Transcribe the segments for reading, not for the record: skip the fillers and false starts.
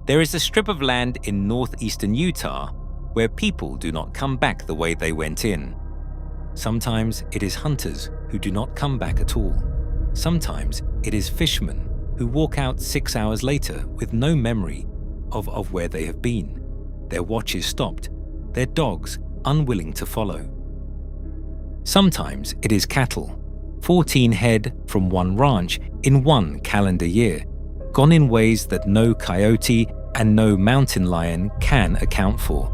There is a strip of land in northeastern Utah where people do not come back the way they went in. Sometimes it is hunters who do not come back at all. Sometimes it is fishermen who walk out 6 hours later with no memory of where they have been. Their watches stopped, their dogs unwilling to follow. Sometimes it is cattle, 14 head from one ranch in one calendar year, gone in ways that no coyote and no mountain lion can account for.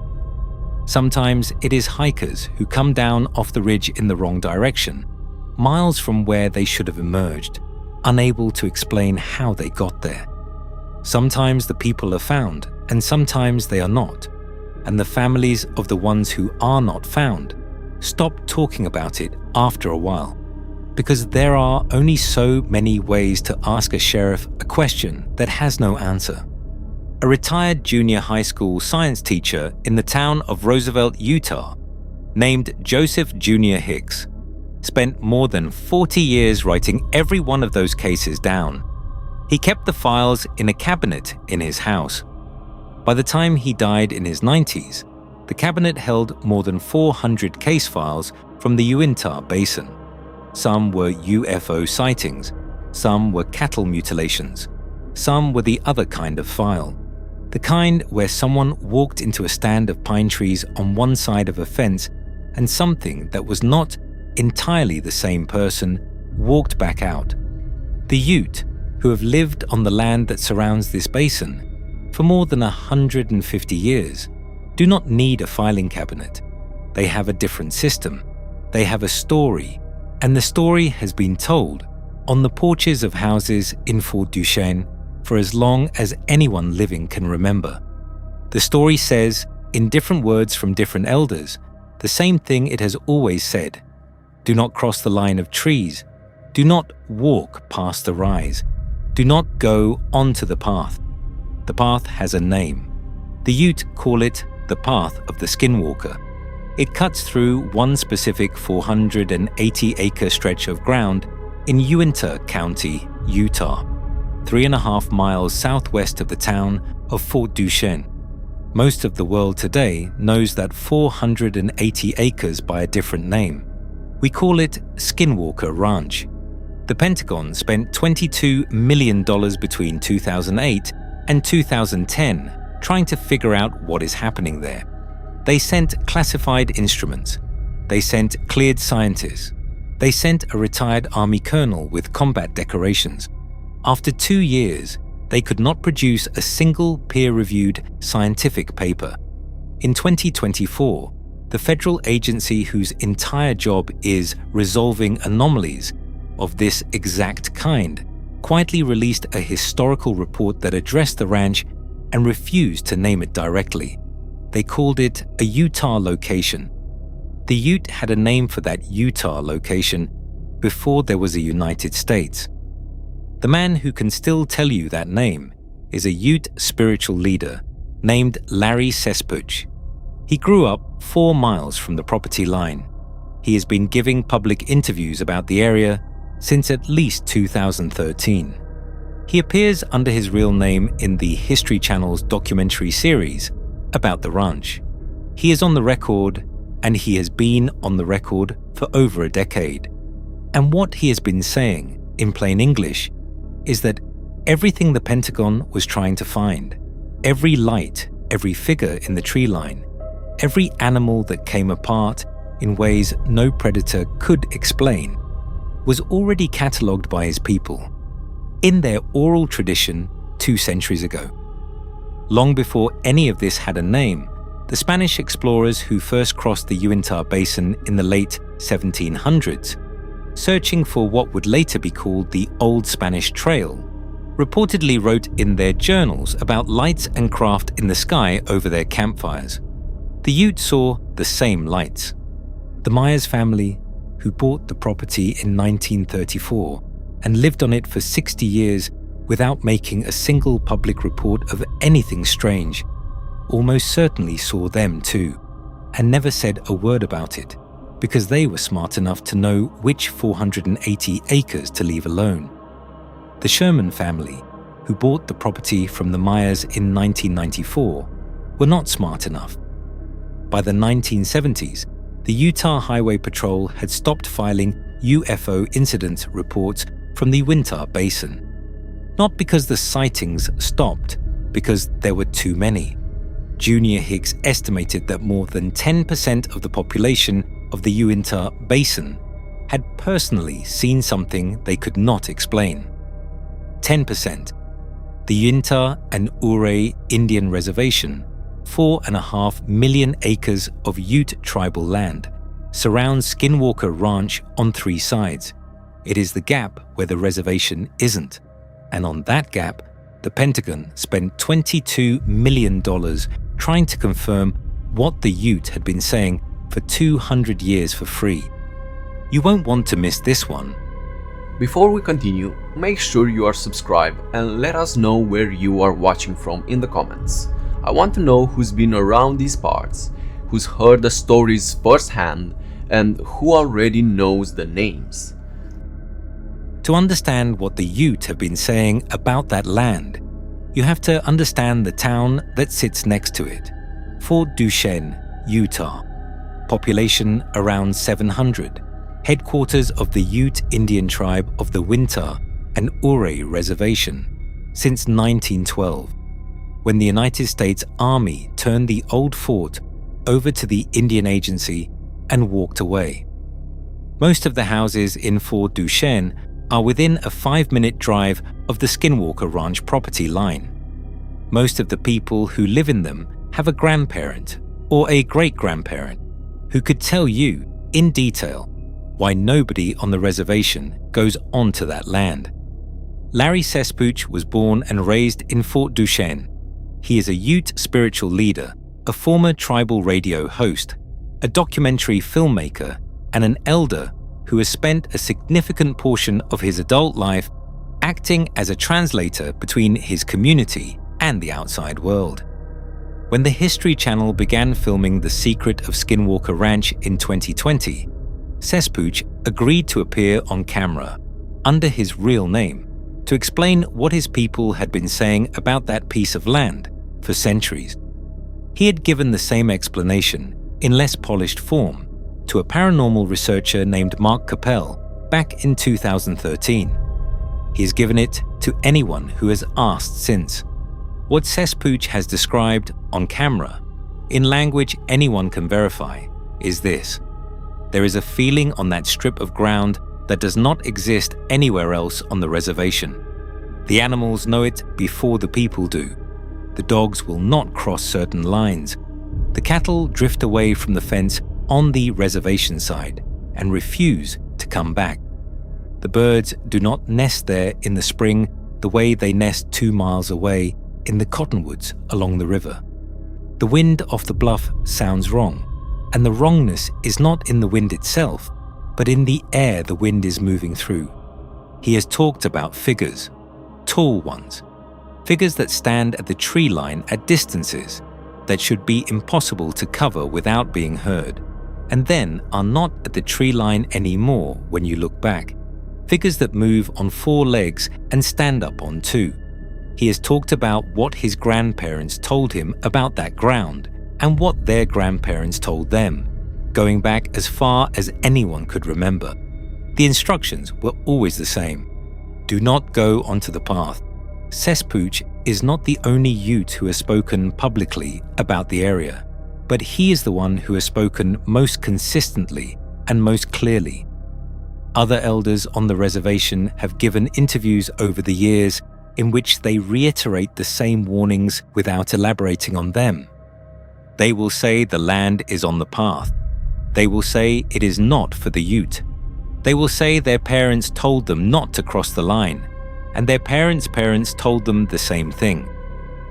Sometimes it is hikers who come down off the ridge in the wrong direction, miles from where they should have emerged, unable to explain how they got there. Sometimes the people are found, and sometimes they are not, and the families of the ones who are not found stop talking about it after a while, because there are only so many ways to ask a sheriff a question that has no answer. A retired junior high school science teacher in the town of Roosevelt, Utah, named Joseph Jr. Hicks, spent more than 40 years writing every one of those cases down. He kept the files in a cabinet in his house. By the time he died in his 90s, the cabinet held more than 400 case files from the Uinta Basin. Some were UFO sightings, some were cattle mutilations, some were the other kind of file. The kind where someone walked into a stand of pine trees on one side of a fence and something that was not entirely the same person walked back out. The Ute, who have lived on the land that surrounds this basin for more than 150 years, do not need a filing cabinet. They have a different system. They have a story, and the story has been told on the porches of houses in Fort Duchesne for as long as anyone living can remember. The story says, in different words from different elders, the same thing it has always said. Do not cross the line of trees. Do not walk past the rise. Do not go onto the path. The path has a name. The Ute call it the path of the Skinwalker. It cuts through one specific 480-acre stretch of ground in Uinta County, Utah, 3.5 miles southwest of the town of Fort Duchesne. Most of the world today knows that 480 acres by a different name. We call it Skinwalker Ranch. The Pentagon spent $22 million between 2008 and 2010 trying to figure out what is happening there. They sent classified instruments. They sent cleared scientists. They sent a retired Army colonel with combat decorations. After 2 years, they could not produce a single peer-reviewed scientific paper. In 2024, the federal agency whose entire job is resolving anomalies of this exact kind quietly released a historical report that addressed the ranch and refused to name it directly. They called it a Utah location. The Ute had a name for that Utah location before there was a United States. The man who can still tell you that name is a Ute spiritual leader named Larry Sespuch. He grew up 4 miles from the property line. He has been giving public interviews about the area since at least 2013. He appears under his real name in the History Channel's documentary series about the ranch. He is on the record, and he has been on the record for over a decade. And what he has been saying, in plain English, is that everything the Pentagon was trying to find, every light, every figure in the tree line, every animal that came apart in ways no predator could explain, was already catalogued by his people in their oral tradition 2 centuries ago. Long before any of this had a name, the Spanish explorers who first crossed the Uinta Basin in the late 1700s, searching for what would later be called the Old Spanish Trail, reportedly wrote in their journals about lights and craft in the sky over their campfires. The Ute saw the same lights. The Myers family, who bought the property in 1934 and lived on it for 60 years without making a single public report of anything strange, almost certainly saw them too, and never said a word about it, because they were smart enough to know which 480 acres to leave alone. The Sherman family, who bought the property from the Myers in 1994, were not smart enough. By the 1970s, the Utah Highway Patrol had stopped filing UFO incident reports from the Wichita Basin. Not because the sightings stopped, because there were too many. Junior Hicks estimated that more than 10% of the population of the Uinta Basin had personally seen something they could not explain. 10%. The Uinta and Ouray Indian Reservation, 4.5 million acres of Ute tribal land, surrounds Skinwalker Ranch on 3 sides. It is the gap where the reservation isn't. And on that gap, the Pentagon spent $22 million trying to confirm what the Ute had been saying for 200 years for free. You won't want to miss this one. Before we continue, make sure you are subscribed and let us know where you are watching from in the comments. I want to know who's been around these parts, who's heard the stories firsthand, and who already knows the names. To understand what the Ute have been saying about that land, you have to understand the town that sits next to it, Fort Duchesne, Utah. Population around 700, headquarters of the Ute Indian tribe of the Uinta and Ouray Reservation, since 1912, when the United States Army turned the old fort over to the Indian Agency and walked away. Most of the houses in Fort Duchesne are within a 5-minute drive of the Skinwalker Ranch property line. Most of the people who live in them have a grandparent or a great-grandparent who could tell you in detail why nobody on the reservation goes onto that land. Larry Sespooch was born and raised in Fort Duchesne. He is a Ute spiritual leader, a former tribal radio host, a documentary filmmaker, and an elder who has spent a significant portion of his adult life acting as a translator between his community and the outside world. When the History Channel began filming The Secret of Skinwalker Ranch in 2020, Sespooch agreed to appear on camera under his real name to explain what his people had been saying about that piece of land for centuries. He had given the same explanation in less polished form to a paranormal researcher named Mark Capel back in 2013. He has given it to anyone who has asked since. What Sespooch has described on camera, in language anyone can verify, is this. There is a feeling on that strip of ground that does not exist anywhere else on the reservation. The animals know it before the people do. The dogs will not cross certain lines. The cattle drift away from the fence on the reservation side and refuse to come back. The birds do not nest there in the spring the way they nest 2 miles away in the cottonwoods along the river. The wind off the bluff sounds wrong, and the wrongness is not in the wind itself, but in the air the wind is moving through. He has talked about figures, tall ones, figures that stand at the tree line at distances that should be impossible to cover without being heard, and then are not at the tree line anymore when you look back. Figures that move on 4 legs and stand up on 2. He has talked about what his grandparents told him about that ground and what their grandparents told them, going back as far as anyone could remember. The instructions were always the same. Do not go onto the path. Sespooch is not the only Ute who has spoken publicly about the area, but he is the one who has spoken most consistently and most clearly. Other elders on the reservation have given interviews over the years in which they reiterate the same warnings without elaborating on them. They will say the land is on the path. They will say it is not for the Ute. They will say their parents told them not to cross the line, and their parents' parents told them the same thing.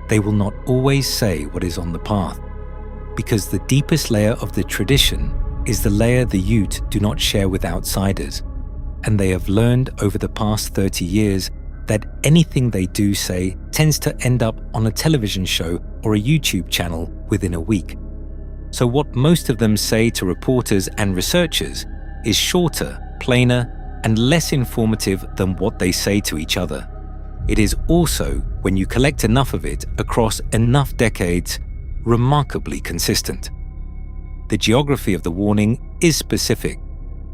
They will not always say what is on the path, because the deepest layer of the tradition is the layer the Ute do not share with outsiders, and they have learned over the past 30 years that anything they do say tends to end up on a television show or a YouTube channel within a week. So what most of them say to reporters and researchers is shorter, plainer, and less informative than what they say to each other. it is also, when you collect enough of it across enough decades, remarkably consistent. The geography of the warning is specific.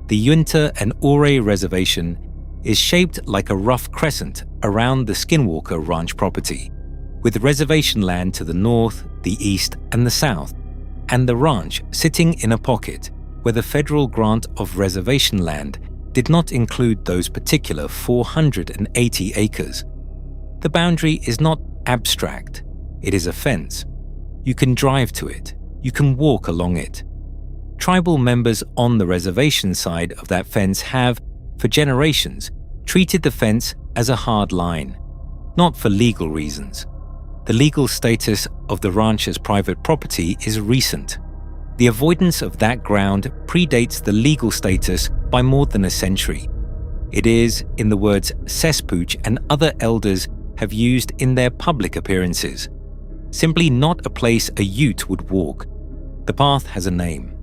The Uinta and Ouray Reservation is shaped like a rough crescent around the Skinwalker Ranch property, with reservation land to the north, the east, and the south, and the ranch sitting in a pocket where the federal grant of reservation land did not include those particular 480 acres. The boundary is not abstract, it is a fence. You can drive to it, you can walk along it. Tribal members on the reservation side of that fence have, for generations, treated the fence as a hard line, not for legal reasons. The legal status of the ranch as private property is recent. The avoidance of that ground predates the legal status by more than a century. It is, in the words Sespooch and other elders have used in their public appearances, simply not a place a Ute would walk. The path has a name,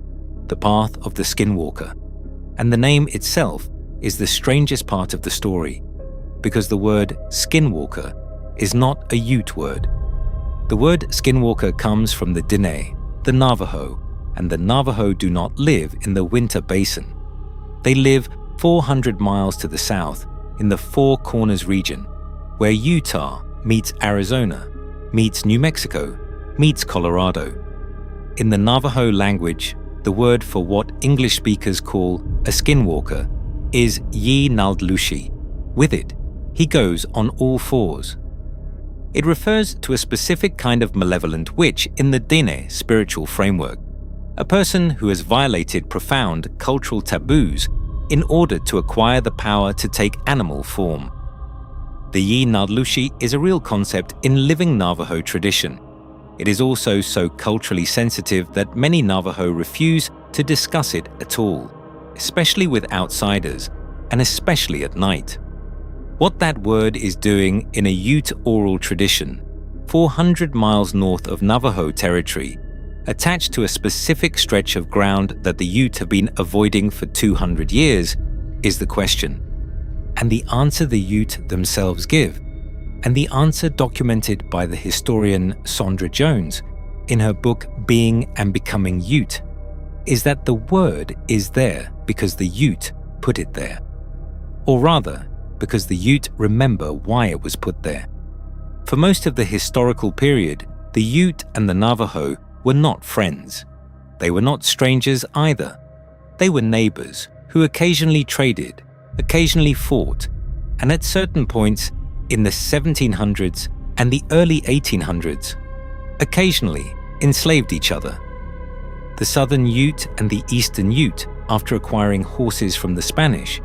the path of the Skinwalker, and the name itself is the strangest part of the story, because the word Skinwalker is not a Ute word. The word Skinwalker comes from the Diné, the Navajo, and the Navajo do not live in the Uinta Basin. They live 400 miles to the south in the Four Corners region, where Utah meets Arizona, meets New Mexico, meets Colorado. In the Navajo language, the word for what English speakers call a skinwalker is Yi Naldlushi. With it, he goes on all fours. It refers to a specific kind of malevolent witch in the Diné spiritual framework, a person who has violated profound cultural taboos in order to acquire the power to take animal form. The Yi Naldlushi is a real concept in living Navajo tradition. It is also so culturally sensitive that many Navajo refuse to discuss it at all, especially with outsiders, and especially at night. What that word is doing in a Ute oral tradition, 400 miles north of Navajo territory, attached to a specific stretch of ground that the Ute have been avoiding for 200 years, is the question. And the answer the Ute themselves give, and the answer documented by the historian Sondra Jones in her book Being and Becoming Ute, is that the word is there because the Ute put it there. Or rather, because the Ute remember why it was put there. For most of the historical period, the Ute and the Navajo were not friends. They were not strangers either. They were neighbors who occasionally traded, occasionally fought, and at certain points in the 1700s and the early 1800s, occasionally enslaved each other. The southern Ute and the eastern Ute, after acquiring horses from the Spanish,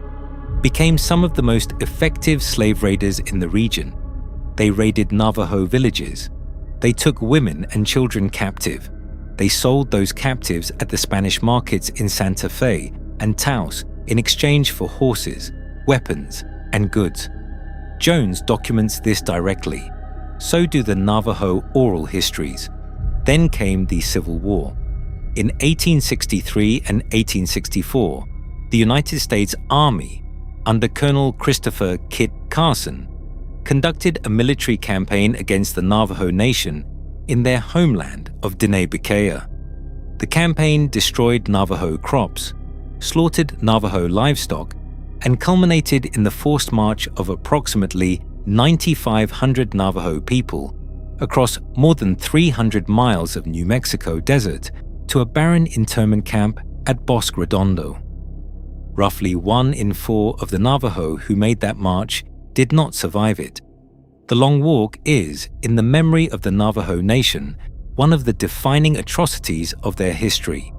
became some of the most effective slave raiders in the region. They raided Navajo villages. They took women and children captive. They sold those captives at the Spanish markets in Santa Fe and Taos in exchange for horses, weapons, and goods. Jones documents this directly. So do the Navajo oral histories. Then came the Civil War. In 1863 and 1864, the United States Army, under Colonel Christopher Kit Carson, conducted a military campaign against the Navajo Nation in their homeland of Diné Bikéyah. The campaign destroyed Navajo crops, slaughtered Navajo livestock, and culminated in the forced march of approximately 9,500 Navajo people across more than 300 miles of New Mexico desert to a barren internment camp at Bosque Redondo. Roughly 1 in 4 of the Navajo who made that march did not survive it. The Long Walk is, in the memory of the Navajo Nation, one of the defining atrocities of their history.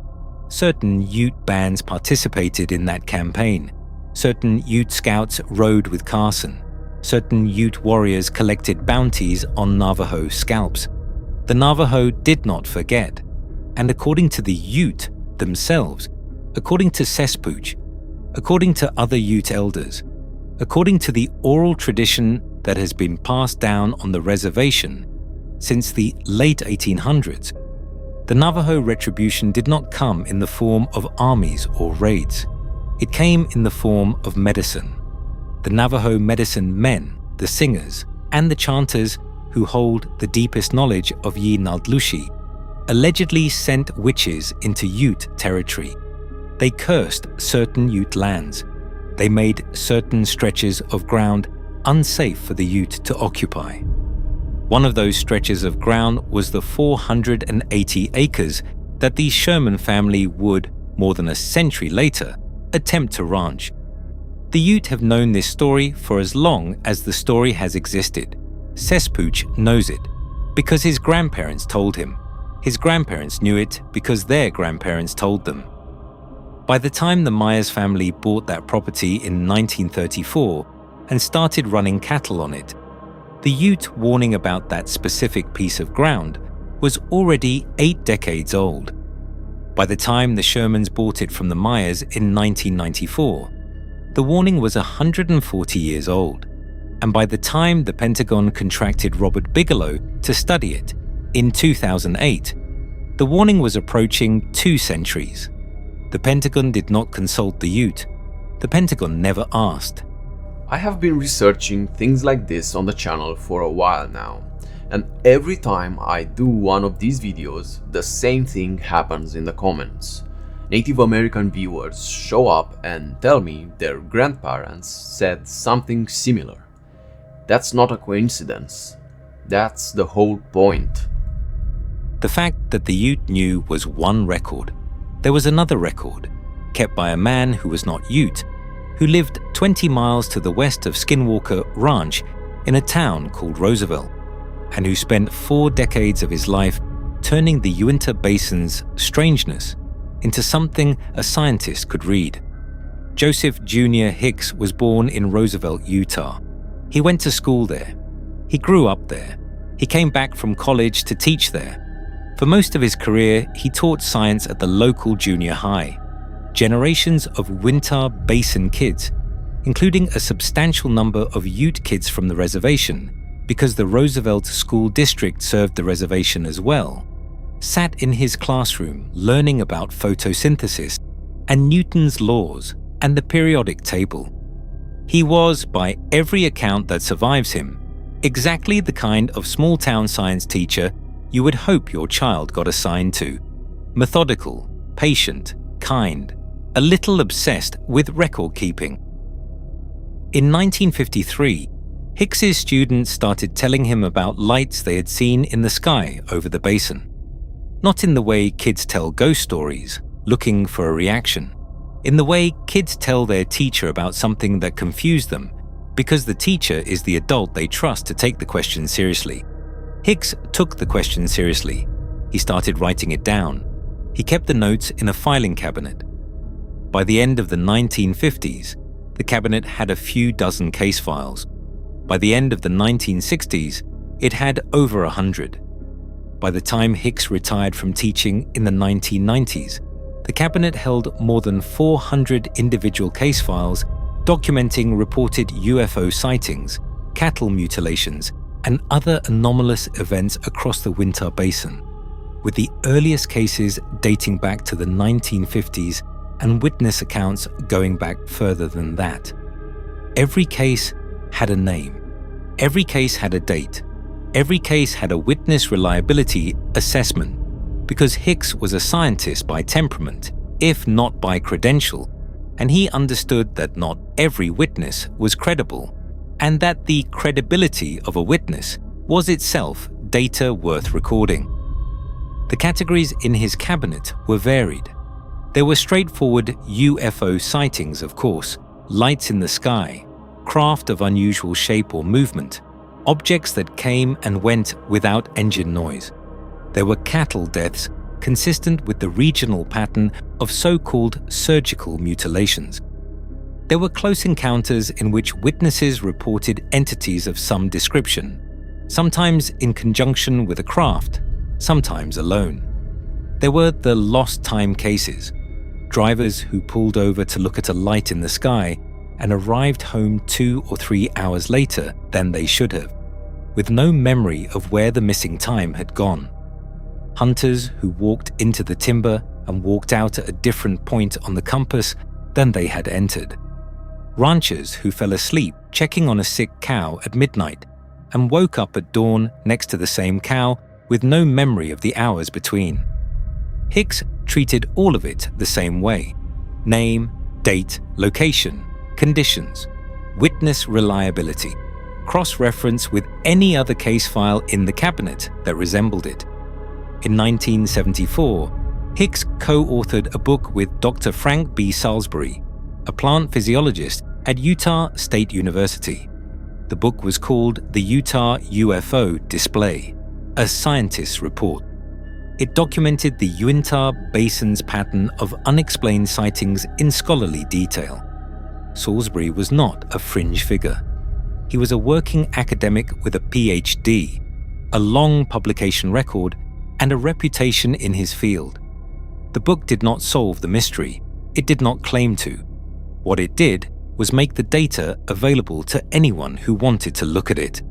Certain Ute bands participated in that campaign. Certain Ute scouts rode with Carson. Certain Ute warriors collected bounties on Navajo scalps. The Navajo did not forget. And according to the Ute themselves, according to Sespooch, according to other Ute elders, according to the oral tradition that has been passed down on the reservation since the late 1800s, the Navajo retribution did not come in the form of armies or raids. It came in the form of medicine. The Navajo medicine men, the singers, and the chanters, who hold the deepest knowledge of Yi Naldlushi, allegedly sent witches into Ute territory. They cursed certain Ute lands. They made certain stretches of ground unsafe for the Ute to occupy. One of those stretches of ground was the 480 acres that the Sherman family would, more than a century later, attempt to ranch. The Ute have known this story for as long as the story has existed. Sespooch knows it because his grandparents told him. His grandparents knew it because their grandparents told them. By the time the Myers family bought that property in 1934 and started running cattle on it, the Ute warning about that specific piece of ground was already 8 decades old. By the time the Shermans bought it from the Myers in 1994, the warning was 140 years old. And by the time the Pentagon contracted Robert Bigelow to study it in 2008, the warning was approaching 2 centuries. The Pentagon did not consult the Ute. The Pentagon never asked. I have been researching things like this on the channel for a while now, and every time I do one of these videos, the same thing happens in the comments. Native American viewers show up and tell me their grandparents said something similar. That's not a coincidence. That's the whole point. The fact that the Ute knew was one record. There was another record, kept by a man who was not Ute, who lived 20 miles to the west of Skinwalker Ranch in a town called Roosevelt, and who spent 4 decades of his life turning the Uinta Basin's strangeness into something a scientist could read. Joseph Jr. Hicks was born in Roosevelt, Utah. He went to school there. He grew up there. He came back from college to teach there. For most of his career, he taught science at the local junior high. Generations of Uinta Basin kids, including a substantial number of Ute kids from the reservation, because the Roosevelt School District served the reservation as well, sat in his classroom learning about photosynthesis and Newton's laws and the periodic table. He was, by every account that survives him, exactly the kind of small-town science teacher you would hope your child got assigned to. Methodical, patient, kind, a little obsessed with record-keeping. In 1953, Hicks's students started telling him about lights they had seen in the sky over the basin. Not in the way kids tell ghost stories, looking for a reaction. In the way kids tell their teacher about something that confused them, because the teacher is the adult they trust to take the question seriously. Hicks took the question seriously. He started writing it down. He kept the notes in a filing cabinet. By the end of the 1950s, the cabinet had a few dozen case files. By the end of the 1960s, it had over 100. By the time Hicks retired from teaching in the 1990s, the cabinet held more than 400 individual case files documenting reported UFO sightings, cattle mutilations, and other anomalous events across the Uinta Basin, with the earliest cases dating back to the 1950s and witness accounts going back further than that. Every case had a name. Every case had a date. Every case had a witness reliability assessment, because Hicks was a scientist by temperament, if not by credential, and he understood that not every witness was credible, and that the credibility of a witness was itself data worth recording. The categories in his cabinet were varied. There were straightforward UFO sightings, of course, lights in the sky, craft of unusual shape or movement, objects that came and went without engine noise. There were cattle deaths consistent with the regional pattern of so-called surgical mutilations. There were close encounters in which witnesses reported entities of some description, sometimes in conjunction with a craft, sometimes alone. There were the lost time cases, drivers who pulled over to look at a light in the sky and arrived home 2 or 3 hours later than they should have, with no memory of where the missing time had gone. Hunters who walked into the timber and walked out at a different point on the compass than they had entered. Ranchers who fell asleep checking on a sick cow at midnight and woke up at dawn next to the same cow with no memory of the hours between. Hicks treated all of it the same way: name, date, location, conditions, witness reliability, cross-reference with any other case file in the cabinet that resembled it. In 1974, Hicks co-authored a book with Dr. Frank B. Salisbury, a plant physiologist at Utah State University. The book was called The Utah UFO Display, a scientist's report. It documented the Uinta Basin's pattern of unexplained sightings in scholarly detail. Salisbury was not a fringe figure. He was a working academic with a PhD, a long publication record, and a reputation in his field. The book did not solve the mystery. It did not claim to. What it did was make the data available to anyone who wanted to look at it.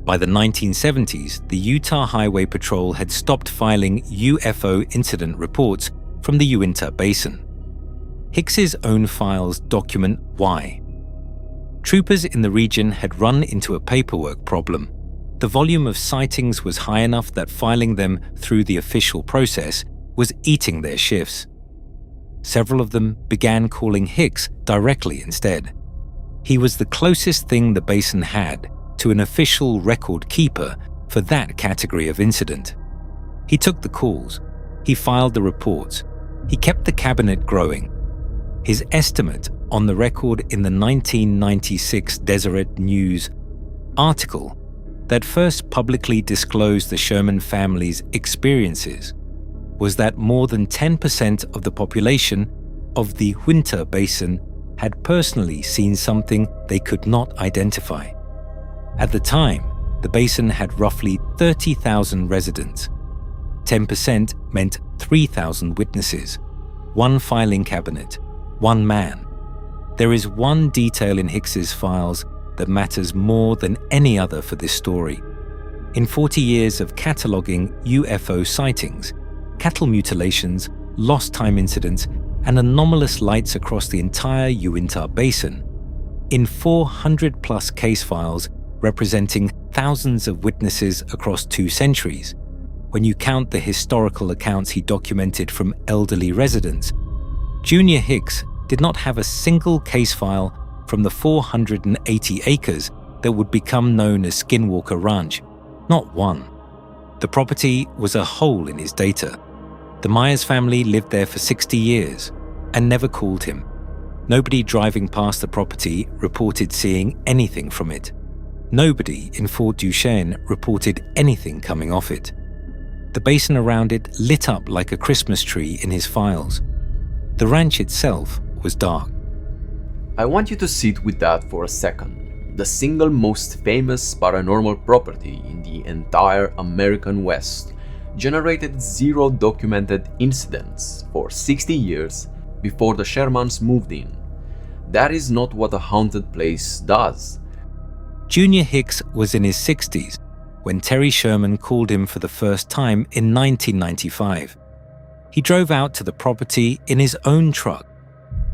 By the 1970s, the Utah Highway Patrol had stopped filing UFO incident reports from the Uinta Basin. Hicks's own files document why. Troopers in the region had run into a paperwork problem. The volume of sightings was high enough that filing them through the official process was eating their shifts. Several of them began calling Hicks directly instead. He was the closest thing the basin had to an official record keeper for that category of incident. He took the calls. He filed the reports. He kept the cabinet growing. His estimate on the record in the 1996 Deseret News article that first publicly disclosed the Sherman family's experiences was that more than 10% of the population of the Uinta Basin had personally seen something they could not identify. At the time, the basin had roughly 30,000 residents. 10% meant 3,000 witnesses, one filing cabinet, one man. There is one detail in Hicks's files that matters more than any other for this story. In 40 years of cataloging UFO sightings, cattle mutilations, lost time incidents, and anomalous lights across the entire Uinta Basin, in 400-plus case files representing thousands of witnesses across 2 centuries, when you count the historical accounts he documented from elderly residents, Junior Hicks did not have a single case file from the 480 acres that would become known as Skinwalker Ranch. Not one. The property was a hole in his data. The Myers family lived there for 60 years and never called him. Nobody driving past the property reported seeing anything from it. Nobody in Fort Duchesne reported anything coming off it. The basin around it lit up like a Christmas tree in his files. The ranch itself was dark. I want you to sit with that for a second. The single most famous paranormal property in the entire American West generated 0 documented incidents for 60 years before the Shermans moved in. That is not what a haunted place does. Junior Hicks was in his 60s when Terry Sherman called him for the first time in 1995. He drove out to the property in his own truck.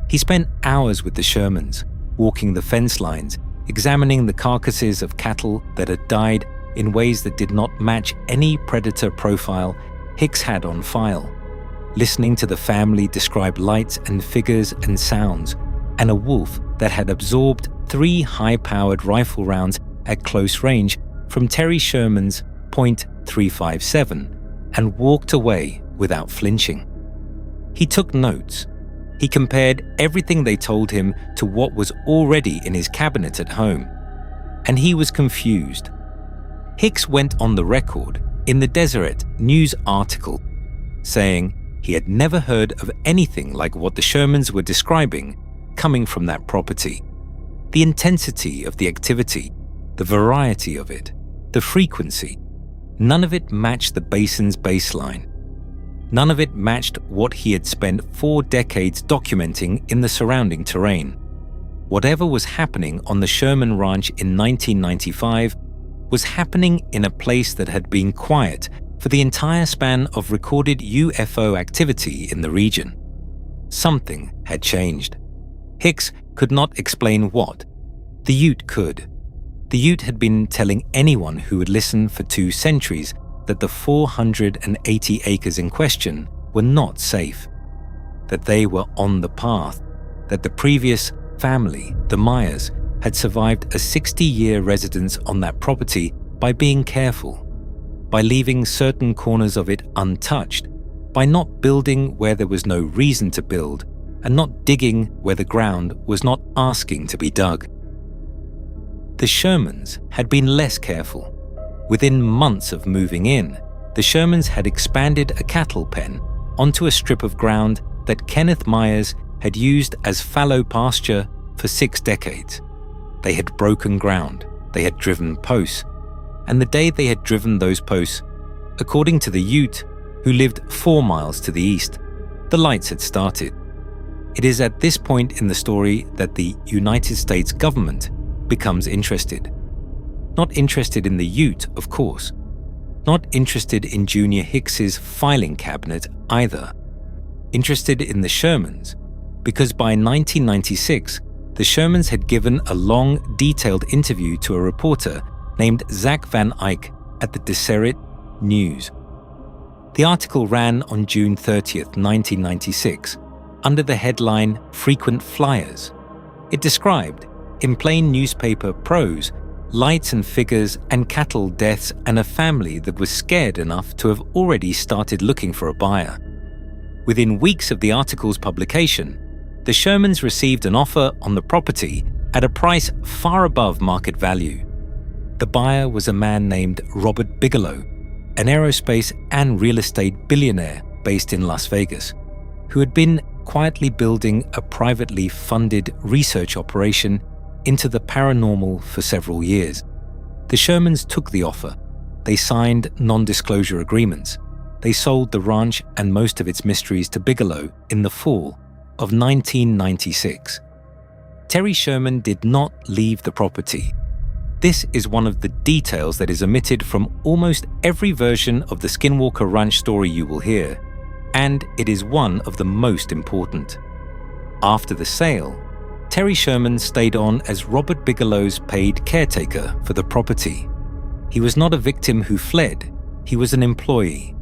He spent hours with the Shermans, walking the fence lines, examining the carcasses of cattle that had died in ways that did not match any predator profile Hicks had on file, listening to the family describe lights and figures and sounds, and a wolf that had absorbed 3 high-powered rifle rounds at close range from Terry Sherman's .357 and walked away without flinching. He took notes. He compared everything they told him to what was already in his cabinet at home, and he was confused. Hicks went on the record in the Deseret News article saying he had never heard of anything like what the Shermans were describing coming from that property. The intensity of the activity, the variety of it, the frequency, none of it matched the basin's baseline. None of it matched what he had spent 4 decades documenting in the surrounding terrain. Whatever was happening on the Sherman Ranch in 1995 was happening in a place that had been quiet for the entire span of recorded UFO activity in the region. Something had changed. Hicks could not explain what. The Ute could. The Ute had been telling anyone who would listen for 2 centuries that the 480 acres in question were not safe, that they were on the path, that the previous family, the Myers, had survived a 60-year residence on that property by being careful, by leaving certain corners of it untouched, by not building where there was no reason to build, and not digging where the ground was not asking to be dug. The Shermans had been less careful. Within months of moving in, the Shermans had expanded a cattle pen onto a strip of ground that Kenneth Myers had used as fallow pasture for 6 decades. They had broken ground, they had driven posts, and the day they had driven those posts, according to the Ute, who lived 4 miles to the east, the lights had started. It is at this point in the story that the United States government becomes interested. Not interested in the Ute, of course. Not interested in Junior Hicks's filing cabinet either. Interested in the Shermans, because by 1996, the Shermans had given a long, detailed interview to a reporter named Zach Van Eyck at the Deseret News. The article ran on June 30th, 1996, under the headline Frequent Flyers. It described, in plain newspaper prose, lights and figures and cattle deaths and a family that was scared enough to have already started looking for a buyer. Within weeks of the article's publication, the Shermans received an offer on the property at a price far above market value. The buyer was a man named Robert Bigelow, an aerospace and real estate billionaire based in Las Vegas, who had been quietly building a privately funded research operation into the paranormal for several years. The Shermans took the offer. They signed non-disclosure agreements. They sold the ranch and most of its mysteries to Bigelow in the fall of 1996. Terry Sherman did not leave the property. This is one of the details that is omitted from almost every version of the Skinwalker Ranch story you will hear, and it is one of the most important. After the sale, Terry Sherman stayed on as Robert Bigelow's paid caretaker for the property. He was not a victim who fled, he was an employee.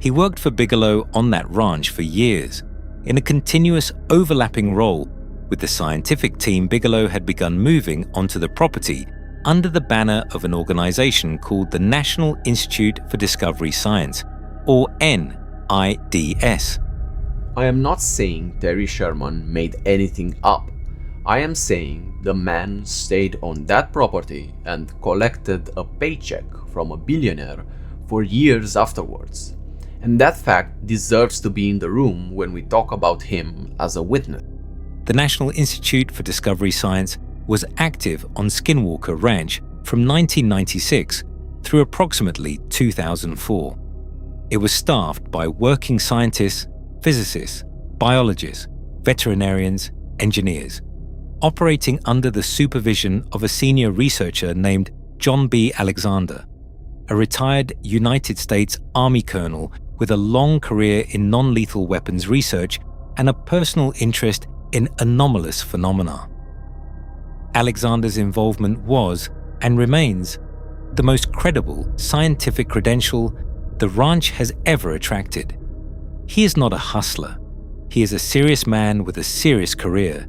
He worked for Bigelow on that ranch for years, in a continuous overlapping role with the scientific team Bigelow had begun moving onto the property under the banner of an organization called the National Institute for Discovery Science, or NIDS. I am not saying Terry Sherman made anything up. I am saying the man stayed on that property and collected a paycheck from a billionaire for years afterwards. And that fact deserves to be in the room when we talk about him as a witness. The National Institute for Discovery Science was active on Skinwalker Ranch from 1996 through approximately 2004. It was staffed by working scientists, physicists, biologists, veterinarians, engineers, operating under the supervision of a senior researcher named John B. Alexander, a retired United States Army colonel with a long career in non-lethal weapons research and a personal interest in anomalous phenomena. Alexander's involvement was, and remains, the most credible scientific credential the ranch has ever attracted. He is not a hustler. He is a serious man with a serious career,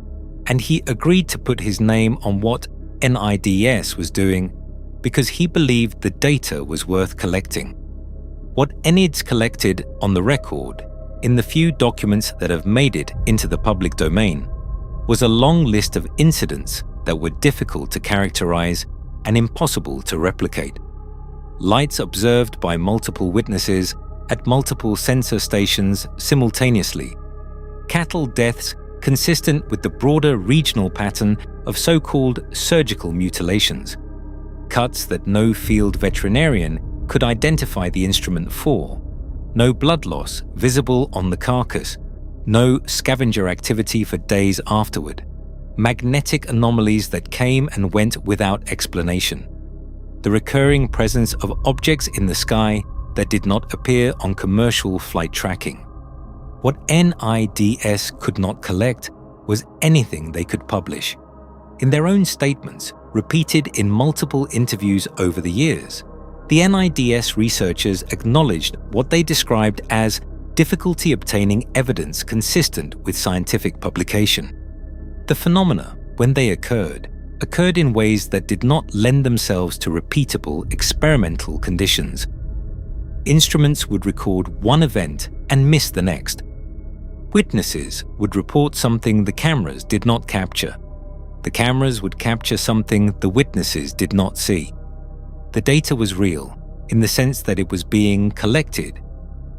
and he agreed to put his name on what NIDS was doing because he believed the data was worth collecting. What NIDS collected on the record, in the few documents that have made it into the public domain, was a long list of incidents that were difficult to characterize and impossible to replicate. Lights observed by multiple witnesses at multiple sensor stations simultaneously. Cattle deaths consistent with the broader regional pattern of so-called surgical mutilations. Cuts that no field veterinarian could identify the instrument for. No blood loss visible on the carcass. No scavenger activity for days afterward. Magnetic anomalies that came and went without explanation. The recurring presence of objects in the sky that did not appear on commercial flight tracking. What NIDS could not collect was anything they could publish. In their own statements, repeated in multiple interviews over the years, the NIDS researchers acknowledged what they described as difficulty obtaining evidence consistent with scientific publication. The phenomena, when they occurred in ways that did not lend themselves to repeatable experimental conditions. Instruments would record one event and miss the next. Witnesses would report something the cameras did not capture. The cameras would capture something the witnesses did not see. The data was real, in the sense that it was being collected,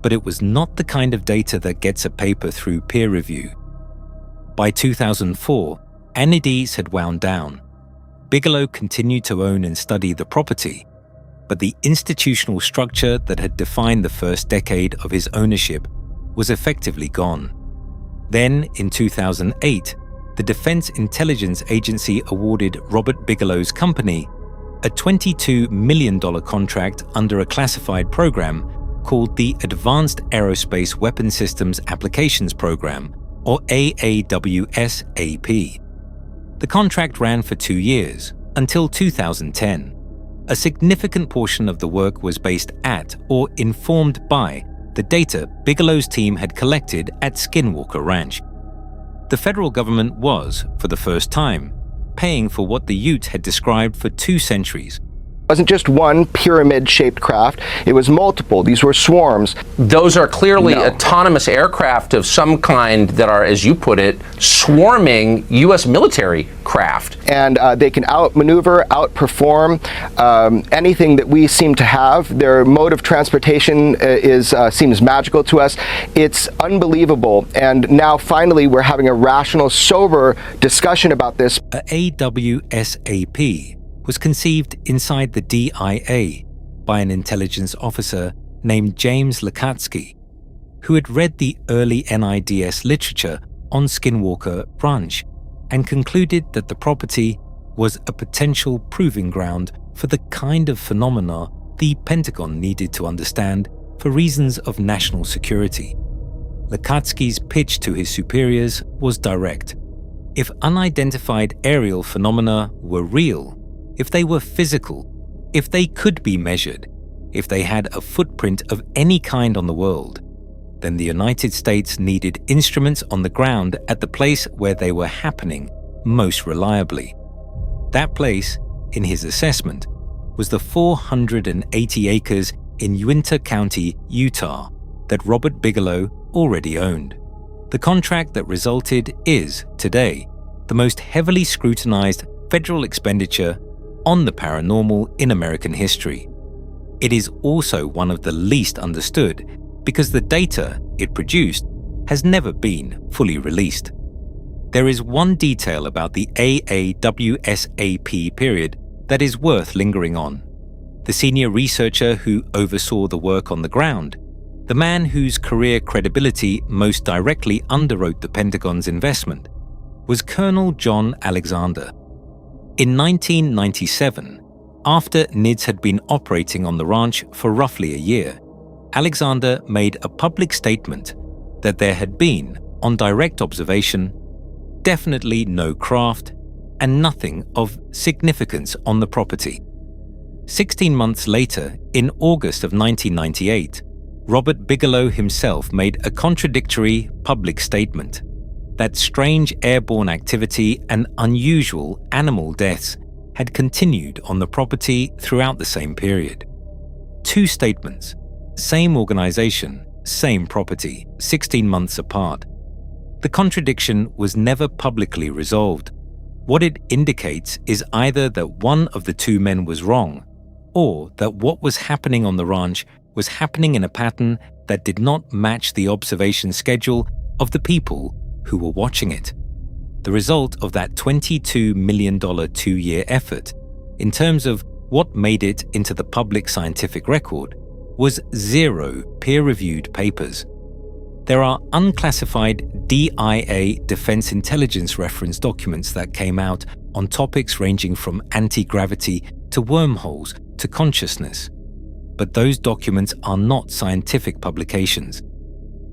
but it was not the kind of data that gets a paper through peer review. By 2004, NIDS had wound down. Bigelow continued to own and study the property, but the institutional structure that had defined the first decade of his ownership was effectively gone. Then, in 2008, the Defense Intelligence Agency awarded Robert Bigelow's company a $22 million contract under a classified program called the Advanced Aerospace Weapon Systems Applications Program, or AAWSAP. The contract ran for 2 years, until 2010. A significant portion of the work was based at or informed by the data Bigelow's team had collected at Skinwalker Ranch. The federal government was, for the first time, paying for what the Ute had described for 2 centuries. It wasn't just one pyramid-shaped craft, it was multiple. These were swarms. Those are clearly autonomous aircraft of some kind that are, as you put it, swarming U.S. military craft. And they can outmaneuver, outperform anything that we seem to have. Their mode of transportation seems magical to us. It's unbelievable. And now finally we're having a rational, sober discussion about this. AWSAP was conceived inside the DIA by an intelligence officer named James Lakatsky, who had read the early NIDS literature on Skinwalker Ranch and concluded that the property was a potential proving ground for the kind of phenomena the Pentagon needed to understand for reasons of national security. Lakatsky's pitch to his superiors was direct. If unidentified aerial phenomena were real, if they were physical, if they could be measured, if they had a footprint of any kind on the world, then the United States needed instruments on the ground at the place where they were happening most reliably. That place, in his assessment, was the 480 acres in Uinta County, Utah, that Robert Bigelow already owned. The contract that resulted is, today, the most heavily scrutinized federal expenditure on the paranormal in American history. It is also one of the least understood because the data it produced has never been fully released. There is one detail about the AAWSAP period that is worth lingering on. The senior researcher who oversaw the work on the ground, the man whose career credibility most directly underwrote the Pentagon's investment, was Colonel John Alexander. In 1997, after NIDS had been operating on the ranch for roughly a year, Alexander made a public statement that there had been, on direct observation, definitely no craft and nothing of significance on the property. 16 months later, in August of 1998, Robert Bigelow himself made a contradictory public statement that strange airborne activity and unusual animal deaths had continued on the property throughout the same period. 2 statements, same organization, same property, 16 months apart. The contradiction was never publicly resolved. What it indicates is either that one of the 2 men was wrong, or that what was happening on the ranch was happening in a pattern that did not match the observation schedule of the people who were watching it. The result of that $22 million 2-year effort, in terms of what made it into the public scientific record, was 0 peer-reviewed papers. There are unclassified DIA Defense Intelligence reference documents that came out on topics ranging from anti-gravity to wormholes to consciousness. But those documents are not scientific publications.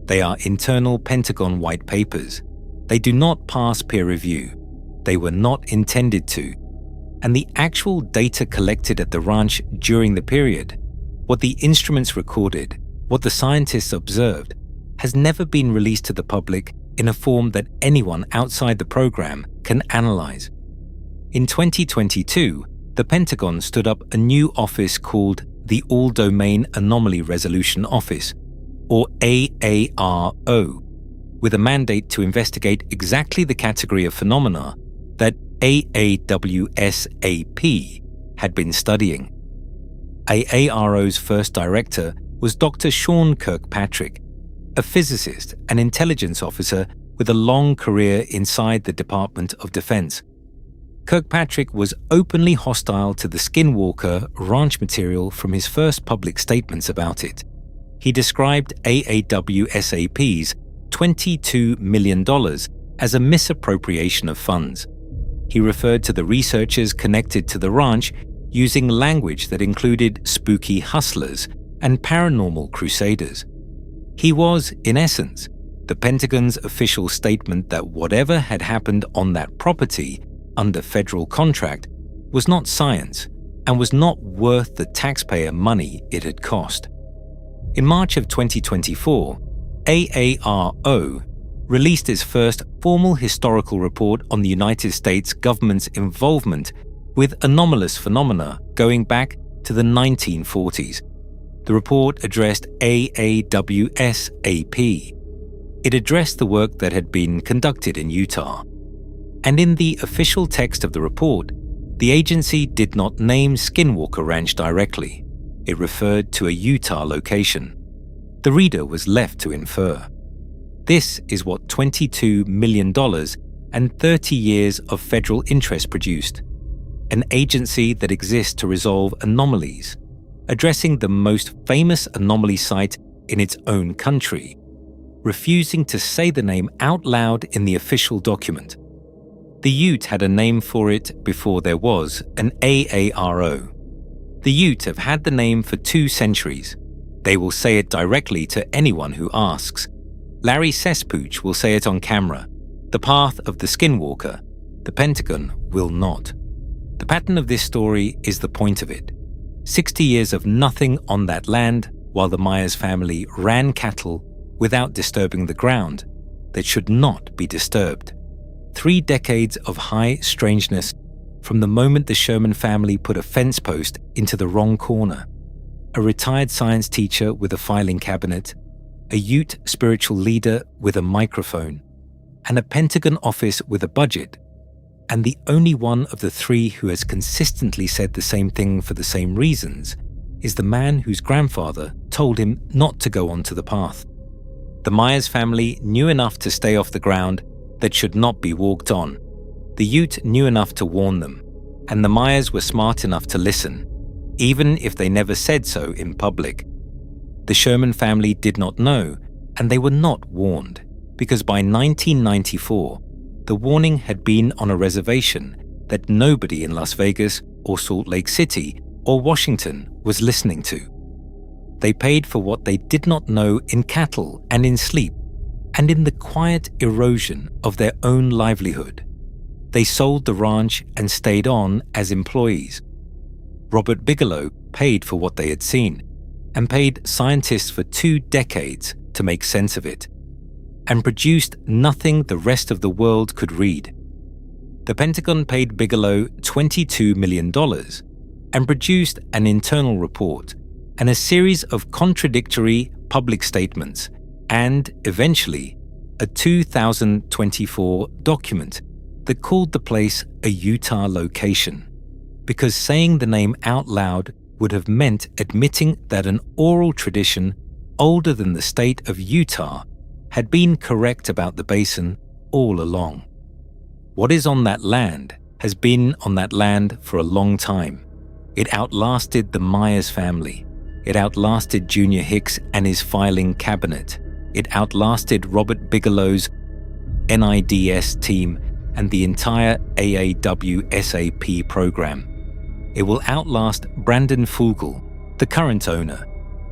They are internal Pentagon white papers. They do not pass peer review. They were not intended to. and the actual data collected at the ranch during the period, what the instruments recorded, what the scientists observed, has never been released to the public in a form that anyone outside the program can analyze. In 2022, the Pentagon stood up a new office called the All-Domain Anomaly Resolution Office, or AARO, with a mandate to investigate exactly the category of phenomena that AAWSAP had been studying. AARO's first director was Dr. Sean Kirkpatrick, a physicist and intelligence officer with a long career inside the Department of Defense. Kirkpatrick was openly hostile to the Skinwalker ranch material from his first public statements about it. He described AAWSAP's $22 million as a misappropriation of funds. He referred to the researchers connected to the ranch using language that included spooky hustlers and paranormal crusaders. He was, in essence, the Pentagon's official statement that whatever had happened on that property under federal contract was not science and was not worth the taxpayer money it had cost. In March of 2024, AARO released its first formal historical report on the United States government's involvement with anomalous phenomena going back to the 1940s. The report addressed AAWSAP. It addressed the work that had been conducted in Utah. And in the official text of the report, the agency did not name Skinwalker Ranch directly. It referred to a Utah location. The reader was left to infer. This is what $22 million and 30 years of federal interest produced. An agency that exists to resolve anomalies, addressing the most famous anomaly site in its own country, refusing to say the name out loud in the official document. The Ute had a name for it before there was an AARO. The Ute have had the name for 2 centuries. They will say it directly to anyone who asks. Larry Sespooch will say it on camera. The path of the Skinwalker. The Pentagon will not. The pattern of this story is the point of it. 60 years of nothing on that land while the Myers family ran cattle without disturbing the ground that should not be disturbed. 3 decades of high strangeness from the moment the Sherman family put a fence post into the wrong corner. A retired science teacher with a filing cabinet, a Ute spiritual leader with a microphone, and a Pentagon office with a budget. And the only one of the 3 who has consistently said the same thing for the same reasons is the man whose grandfather told him not to go onto the path. The Myers family knew enough to stay off the ground that should not be walked on. The Ute knew enough to warn them, and the Myers were smart enough to listen, even if they never said so in public. The Sherman family did not know, and they were not warned, because by 1994, the warning had been on a reservation that nobody in Las Vegas or Salt Lake City or Washington was listening to. They paid for what they did not know in cattle and in sleep, and in the quiet erosion of their own livelihood. They sold the ranch and stayed on as employees. Robert Bigelow paid for what they had seen, and paid scientists for 2 decades to make sense of it, and produced nothing the rest of the world could read. The Pentagon paid Bigelow $22 million and produced an internal report and a series of contradictory public statements and, eventually, a 2024 document that called the place a Utah location, because saying the name out loud would have meant admitting that an oral tradition older than the state of Utah had been correct about the basin all along. What is on that land has been on that land for a long time. It outlasted the Myers family. It outlasted Junior Hicks and his filing cabinet. It outlasted Robert Bigelow's NIDS team and the entire AAWSAP program. It will outlast Brandon Fugel, the current owner.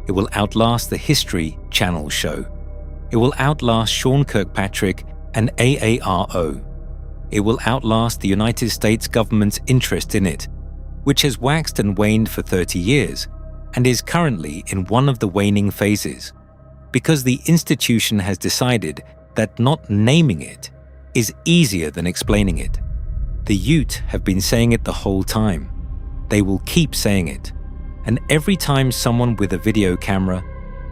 It will outlast the History Channel show. It will outlast Sean Kirkpatrick and AARO. it will outlast the United States government's interest in it, which has waxed and waned for 30 years and is currently in one of the waning phases, because the institution has decided that not naming it is easier than explaining it. The Ute have been saying it the whole time. They will keep saying it. And every time someone with a video camera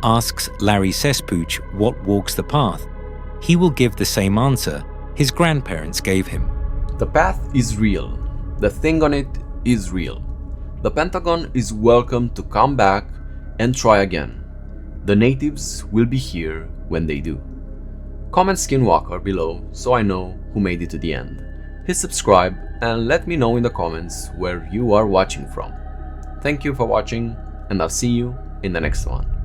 asks Larry Sespooch what walks the path, he will give the same answer his grandparents gave him. The path is real. The thing on it is real. The Pentagon is welcome to come back and try again. The natives will be here when they do. Comment Skinwalker below so I know who made it to the end. Hit subscribe and let me know in the comments where you are watching from. Thank you for watching, and I'll see you in the next one.